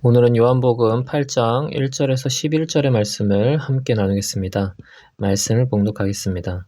오늘은 요한복음 8장 1절에서 11절의 말씀을 함께 나누겠습니다. 말씀을 봉독하겠습니다.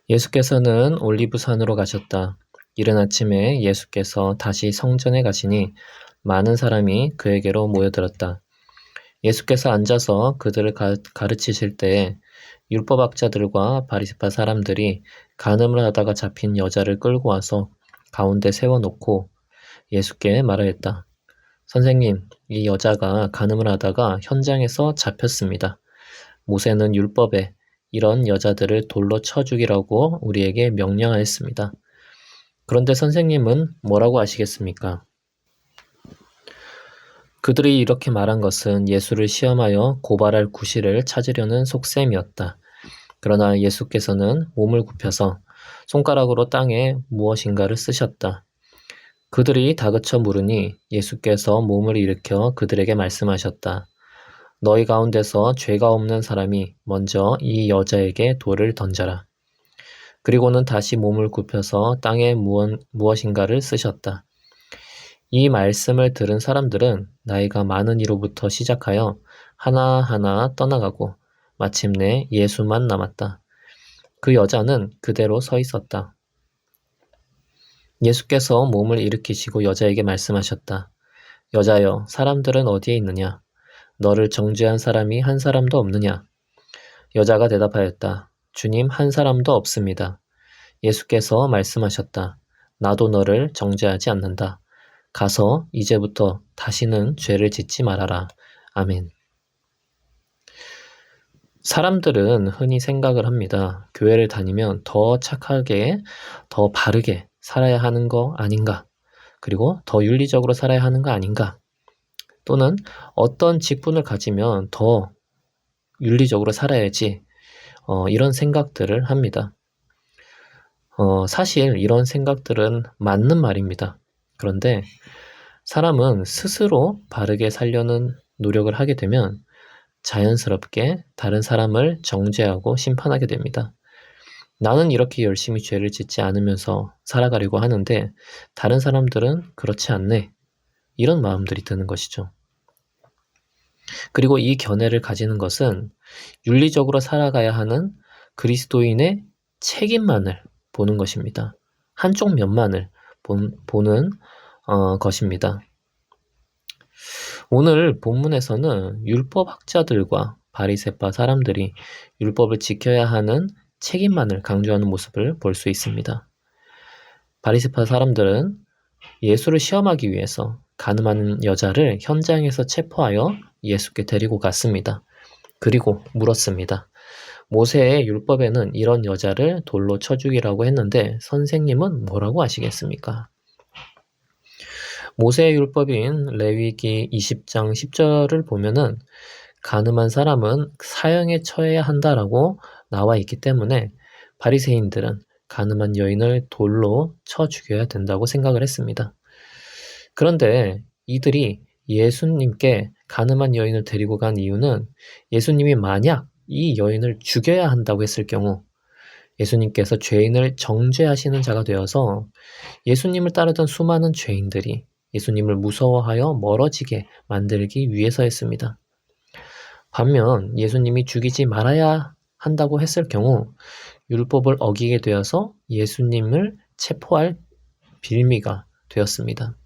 예수께서는 올리브산으로 가셨다. 이른 아침에 예수께서 다시 성전에 가시니 많은 사람이 그에게로 모여들었다. 예수께서 앉아서 그들을 가르치실 때에 율법학자들과 바리새파 사람들이 간음을 하다가 잡힌 여자를 끌고 와서 가운데 세워놓고 예수께 말하였다. 선생님, 이 여자가 간음을 하다가 현장에서 잡혔습니다. 모세는 율법에 이런 여자들을 돌로 쳐 죽이라고 우리에게 명령하였습니다. 그런데 선생님은 뭐라고 하시겠습니까? 그들이 이렇게 말한 것은 예수를 시험하여 고발할 구실을 찾으려는 속셈이었다. 그러나 예수께서는 몸을 굽혀서 손가락으로 땅에 무엇인가를 쓰셨다. 그들이 다그쳐 물으니 예수께서 몸을 일으켜 그들에게 말씀하셨다. 너희 가운데서 죄가 없는 사람이 먼저 이 여자에게 돌을 던져라. 그리고는 다시 몸을 굽혀서 땅에 무엇인가를 쓰셨다. 이 말씀을 들은 사람들은 나이가 많은 이로부터 시작하여 하나하나 떠나가고 마침내 예수만 남았다. 그 여자는 그대로 서 있었다. 예수께서 몸을 일으키시고 여자에게 말씀하셨다. 여자여, 사람들은 어디에 있느냐? 너를 정죄한 사람이 한 사람도 없느냐? 여자가 대답하였다. 주님, 한 사람도 없습니다. 예수께서 말씀하셨다. 나도 너를 정죄하지 않는다. 가서 이제부터 다시는 죄를 짓지 말아라. 아멘. 사람들은 흔히 생각을 합니다. 교회를 다니면 더 착하게, 더 바르게 살아야 하는 거 아닌가? 그리고 더 윤리적으로 살아야 하는 거 아닌가? 또는 어떤 직분을 가지면 더 윤리적으로 살아야지, 이런 생각들을 합니다. 사실 이런 생각들은 맞는 말입니다. 그런데 사람은 스스로 바르게 살려는 노력을 하게 되면 자연스럽게 다른 사람을 정죄하고 심판하게 됩니다. 나는 이렇게 열심히 죄를 짓지 않으면서 살아가려고 하는데 다른 사람들은 그렇지 않네. 이런 마음들이 드는 것이죠. 그리고 이 견해를 가지는 것은 윤리적으로 살아가야 하는 그리스도인의 책임만을 보는 것입니다. 한쪽 면만을 보는 것입니다. 오늘 본문에서는 율법학자들과 바리새파 사람들이 율법을 지켜야 하는 책임만을 강조하는 모습을 볼 수 있습니다. 바리새파 사람들은 예수를 시험하기 위해서 간음하는 여자를 현장에서 체포하여 예수께 데리고 갔습니다. 그리고 물었습니다. 모세의 율법에는 이런 여자를 돌로 쳐 죽이라고 했는데 선생님은 뭐라고 하시겠습니까? 모세의 율법인 레위기 20장 10절을 보면은 간음한 사람은 사형에 처해야 한다라고 나와 있기 때문에 바리새인들은 간음한 여인을 돌로 쳐 죽여야 된다고 생각을 했습니다. 그런데 이들이 예수님께 간음한 여인을 데리고 간 이유는 예수님이 만약 이 여인을 죽여야 한다고 했을 경우 예수님께서 죄인을 정죄하시는 자가 되어서 예수님을 따르던 수많은 죄인들이 예수님을 무서워하여 멀어지게 만들기 위해서였습니다. 반면 예수님이 죽이지 말아야 한다고 했을 경우 율법을 어기게 되어서 예수님을 체포할 빌미가 되었습니다.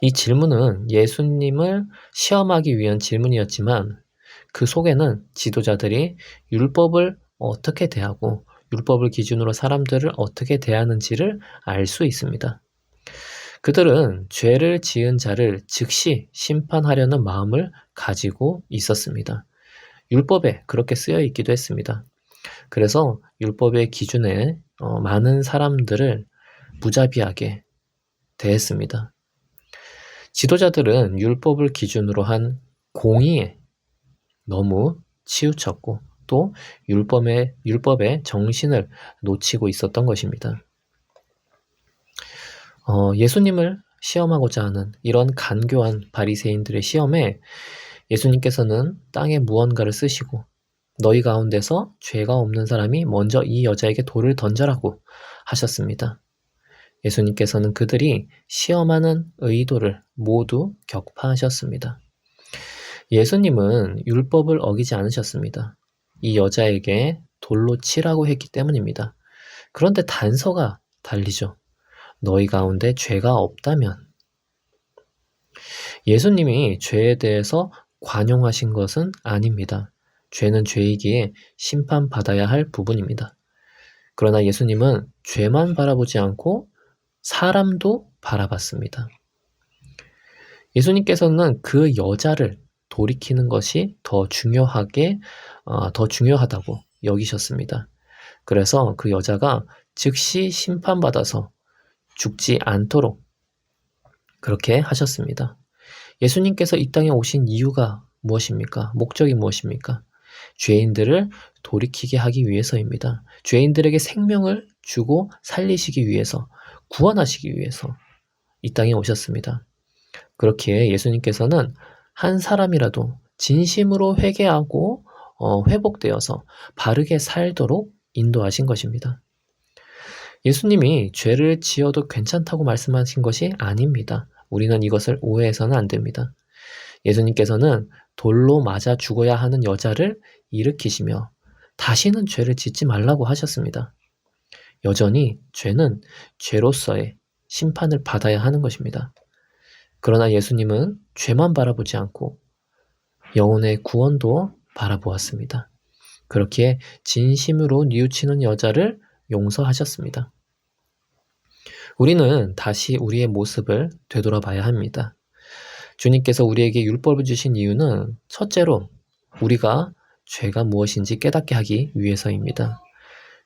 이 질문은 예수님을 시험하기 위한 질문이었지만 그 속에는 지도자들이 율법을 어떻게 대하고 율법을 기준으로 사람들을 어떻게 대하는지를 알 수 있습니다. 그들은 죄를 지은 자를 즉시 심판하려는 마음을 가지고 있었습니다. 율법에 그렇게 쓰여 있기도 했습니다. 그래서 율법의 기준에 많은 사람들을 무자비하게 대했습니다. 지도자들은 율법을 기준으로 한 공의에 너무 치우쳤고 또 율법의 정신을 놓치고 있었던 것입니다. 예수님을 시험하고자 하는 이런 간교한 바리새인들의 시험에 예수님께서는 땅에 무언가를 쓰시고 너희 가운데서 죄가 없는 사람이 먼저 이 여자에게 돌을 던져라고 하셨습니다. 예수님께서는 그들이 시험하는 의도를 모두 격파하셨습니다. 예수님은 율법을 어기지 않으셨습니다. 이 여자에게 돌로 치라고 했기 때문입니다. 그런데 단서가 달리죠. 너희 가운데 죄가 없다면. 예수님이 죄에 대해서 관용하신 것은 아닙니다. 죄는 죄이기에 심판받아야 할 부분입니다. 그러나 예수님은 죄만 바라보지 않고 사람도 바라봤습니다. 예수님께서는 그 여자를 돌이키는 것이 더 중요하다고 여기셨습니다. 그래서 그 여자가 즉시 심판받아서 죽지 않도록 그렇게 하셨습니다. 예수님께서 이 땅에 오신 이유가 무엇입니까? 목적이 무엇입니까? 죄인들을 돌이키게 하기 위해서입니다. 죄인들에게 생명을 주고 살리시기 위해서, 구원하시기 위해서 이 땅에 오셨습니다. 그렇게 예수님께서는 한 사람이라도 진심으로 회개하고 회복되어서 바르게 살도록 인도하신 것입니다. 예수님이 죄를 지어도 괜찮다고 말씀하신 것이 아닙니다. 우리는 이것을 오해해서는 안 됩니다. 예수님께서는 돌로 맞아 죽어야 하는 여자를 일으키시며 다시는 죄를 짓지 말라고 하셨습니다. 여전히 죄는 죄로서의 심판을 받아야 하는 것입니다. 그러나 예수님은 죄만 바라보지 않고 영혼의 구원도 바라보았습니다. 그렇게 진심으로 뉘우치는 여자를 용서하셨습니다. 우리는 다시 우리의 모습을 되돌아봐야 합니다. 주님께서 우리에게 율법을 주신 이유는 첫째로 우리가 죄가 무엇인지 깨닫게 하기 위해서입니다.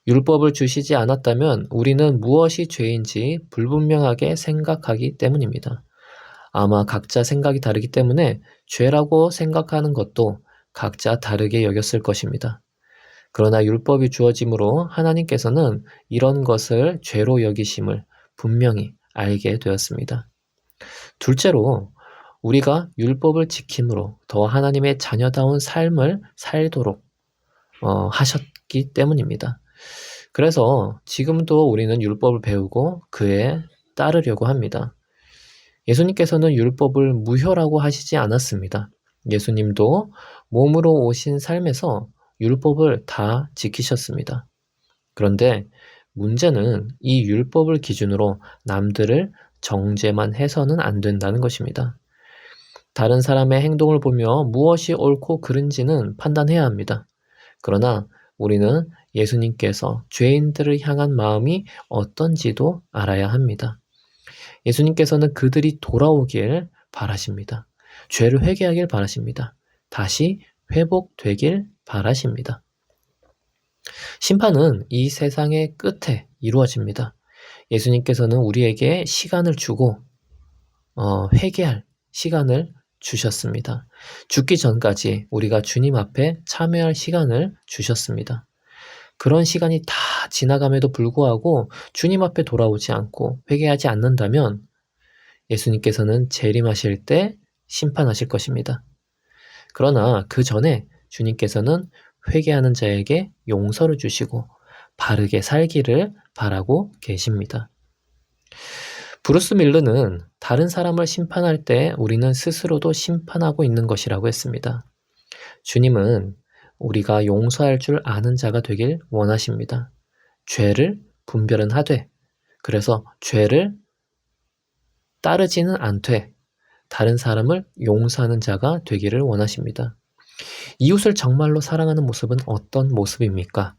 율법을 주시지 않았다면 우리는 무엇이 죄인지 불분명하게 생각하기 때문입니다. 아마 각자 생각이 다르기 때문에 죄라고 생각하는 것도 각자 다르게 여겼을 것입니다. 그러나 율법이 주어짐으로 하나님께서는 이런 것을 죄로 여기심을 분명히 알게 되었습니다. 둘째로 우리가 율법을 지킴으로 더 하나님의 자녀다운 삶을 살도록 하셨기 때문입니다. 그래서 지금도 우리는 율법을 배우고 그에 따르려고 합니다. 예수님께서는 율법을 무효라고 하시지 않았습니다. 예수님도 몸으로 오신 삶에서 율법을 다 지키셨습니다. 그런데 문제는 이 율법을 기준으로 남들을 정죄만 해서는 안 된다는 것입니다. 다른 사람의 행동을 보며 무엇이 옳고 그른지는 판단해야 합니다. 그러나 우리는 예수님께서 죄인들을 향한 마음이 어떤지도 알아야 합니다. 예수님께서는 그들이 돌아오길 바라십니다. 죄를 회개하길 바라십니다. 다시 회복되길 바라십니다. 심판은 이 세상의 끝에 이루어집니다. 예수님께서는 우리에게 시간을 주고 회개할 시간을 주셨습니다. 죽기 전까지 우리가 주님 앞에 참여할 시간을 주셨습니다. 그런 시간이 다 지나감에도 불구하고 주님 앞에 돌아오지 않고 회개하지 않는다면 예수님께서는 재림하실 때 심판하실 것입니다. 그러나 그 전에 주님께서는 회개하는 자에게 용서를 주시고 바르게 살기를 바라고 계십니다. 브루스 밀르는 다른 사람을 심판할 때 우리는 스스로도 심판하고 있는 것이라고 했습니다. 주님은 우리가 용서할 줄 아는 자가 되길 원하십니다. 죄를 분별은 하되, 그래서 죄를 따르지는 않되 다른 사람을 용서하는 자가 되기를 원하십니다. 이웃을 정말로 사랑하는 모습은 어떤 모습입니까?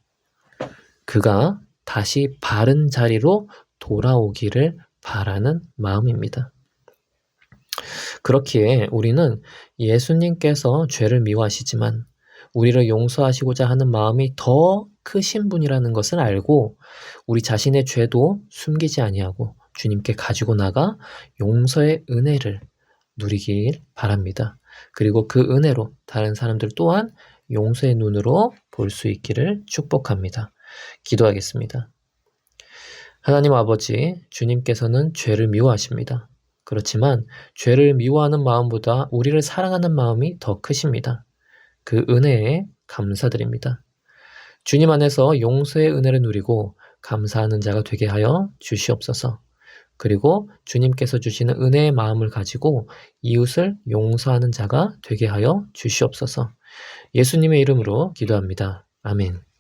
그가 다시 바른 자리로 돌아오기를 바라는 마음입니다. 그렇기에 우리는 예수님께서 죄를 미워하시지만 우리를 용서하시고자 하는 마음이 더 크신 분이라는 것을 알고 우리 자신의 죄도 숨기지 아니하고 주님께 가지고 나가 용서의 은혜를 누리길 바랍니다. 그리고 그 은혜로 다른 사람들 또한 용서의 눈으로 볼 수 있기를 축복합니다. 기도하겠습니다. 하나님 아버지, 주님께서는 죄를 미워하십니다. 그렇지만 죄를 미워하는 마음보다 우리를 사랑하는 마음이 더 크십니다. 그 은혜에 감사드립니다. 주님 안에서 용서의 은혜를 누리고 감사하는 자가 되게 하여 주시옵소서. 그리고 주님께서 주시는 은혜의 마음을 가지고 이웃을 용서하는 자가 되게 하여 주시옵소서. 예수님의 이름으로 기도합니다. 아멘.